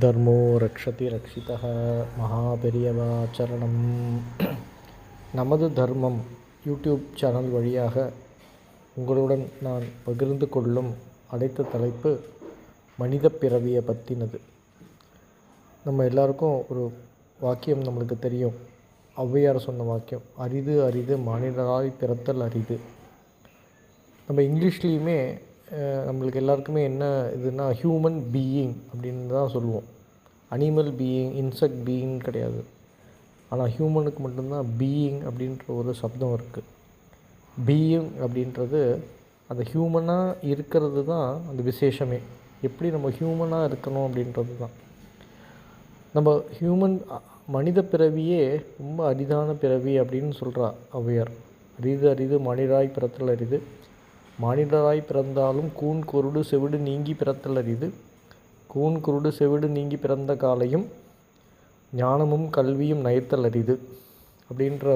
தர்மோ ரக்ஷதி ரக்ஷிதः மகாபெரியவா சரணம். நமது தர்மம் யூடியூப் சேனல் வழியாக உங்களுடன் நான் பகிர்ந்து கொள்ளும் அடுத்த தலைப்பு மனித பிறவியை பற்றினது. நம்ம எல்லாருக்கும் ஒரு வாக்கியம் நம்மளுக்கு தெரியும். ஔவையார் சொன்ன வாக்கியம், அரிது அரிது மானிடராய் பிறத்தல் அரிது. நம்ம இங்கிலீஷ்லேயுமே நம்மளுக்கு எல்லாருக்குமே என்ன இதுனா ஹியூமன் பீயிங் அப்படின்னு தான் சொல்லுவோம். அனிமல் பீயிங், இன்செக்ட் பீயிங் கிடையாது. ஆனால் ஹியூமனுக்கு மட்டும்தான் பீயிங் அப்படின்ற ஒரு சப்தம் இருக்குது. பீயிங் அப்படின்றது அந்த ஹியூமனாக இருக்கிறது தான் அந்த விசேஷமே. எப்படி நம்ம ஹியூமனாக இருக்கணும் அப்படின்றது தான். நம்ம மனித பிறவியே ரொம்ப அரிதான பிறவி அப்படின்னு சொல்கிறா ஔவையார். அரிது அரிது மானிடராய் பிறத்தல் அரிது, மானிடராய் பிறந்தாலும் கூன் குருடு செவிடு நீங்கி பிறத்தல் அரிது, கூன் குருடு செவிடு நீங்கி பிறந்த காலையும் ஞானமும் கல்வியும் நயத்தல் அரிது அப்படின்ற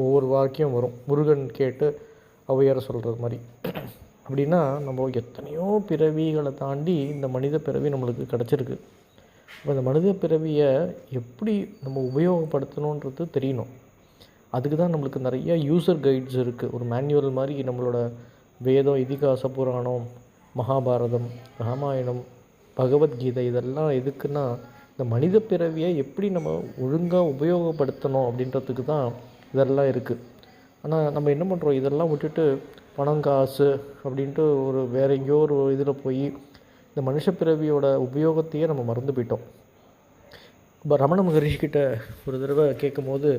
ஒவ்வொரு வாக்கியம் வரும். முருகன் கேட்டு ஔவையார் சொல்கிறது மாதிரி. அப்படின்னா நம்ம எத்தனையோ பிறவிகளை தாண்டி இந்த மனித பிறவி நம்மளுக்கு கிடச்சிருக்கு. இப்போ இந்த மனித பிறவியை எப்படி நம்ம உபயோகப்படுத்தணுன்றது தெரியணும். அதுக்கு தான் நம்மளுக்கு நிறைய யூசர் கைட்ஸ் இருக்குது. ஒரு மேனுவல் மாதிரி நம்மளோட வேதம், இதிகாச புராணம், மகாபாரதம், ராமாயணம், பகவத்கீதை இதெல்லாம் எதுக்குன்னா இந்த மனித பிறவியை எப்படி நம்ம ஒழுங்காக உபயோகப்படுத்தணும் அப்படின்றதுக்கு தான் இதெல்லாம் இருக்குது. ஆனால் நம்ம என்ன பண்ணுறோம், இதெல்லாம் விட்டுட்டு பணம் காசு அப்படின்ட்டு ஒரு வேற எங்கேயோ ஒரு இதில் போய் இந்த மனுஷ பிறவியோட உபயோகத்தையே நம்ம மறந்து போயிட்டோம். இப்போ ரமண மகரிஷிக்கிட்ட ஒரு தடவை கேட்கும் போது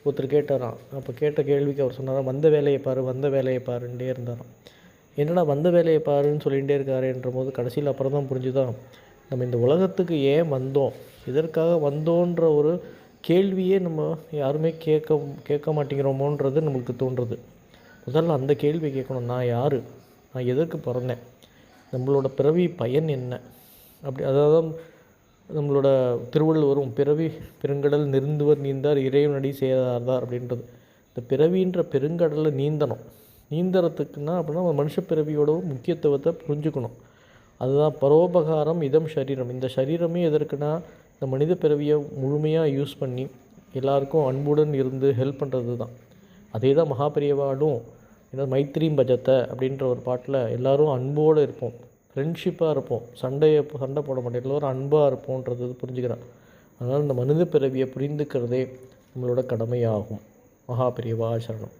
ஒருத்தர் கேட்டாராம். அப்போ கேட்ட கேள்விக்கு அவர் சொன்னாராம், வந்த வேலையை பாரு வந்த வேலையை பாருன்ட்டே இருந்தாராம். என்னடா வந்த வேலையை பாருன்னு சொல்லிகிட்டே இருக்காருன்ற போது கடைசியில் அப்புறம் தான் புரிஞ்சுதான், நம்ம இந்த உலகத்துக்கு ஏன் வந்தோம், எதற்காக வந்தோன்ற ஒரு கேள்வியே நம்ம யாருமே கேட்க மாட்டேங்கிறோமோன்றது நம்மளுக்கு தோன்றுறது. முதல்ல அந்த கேள்வி கேட்கணும். நான் யார், நான் எதற்கு பிறந்தேன், நம்மளோட பிறவி பயன் என்ன அப்படி. அதாவது நம்மளோட திருவள்ளுவரும் பிறவி பெருங்கடல் நெருந்துவர் நீந்தார் இறைவனடி சேதார்தார் அப்படின்றது. இந்த பிறவின்ற பெருங்கடலை நீந்தறதுக்குன்னா அப்படின்னா நம்ம மனுஷ பிறவியோட முக்கியத்துவத்தை புரிஞ்சுக்கணும். அதுதான் பரோபகாரம் இதம் சரீரம். இந்த சரீரமே எதற்குன்னா இந்த மனித பிறவியை முழுமையாக யூஸ் பண்ணி எல்லாருக்கும் அன்புடன் இருந்து ஹெல்ப் பண்ணுறது தான். அதே தான் மகாபெரியவாடும் ஏன்னா மைத்ரீம் பஜத்தை அப்படின்ற ஒரு பாட்டில் எல்லோரும் அன்போடு இருப்போம், ஃப்ரெண்ட்ஷிப்பாக இருப்போம், சண்டை போட மாட்டோம், எல்லோரும் அன்பாக இருப்போன்றது புரிஞ்சுக்கிறான். அதனால் இந்த மனித பிறவியை புரிந்துக்கிறதே நம்மளோட கடமையாகும். மகாபெரியவா சரணம்.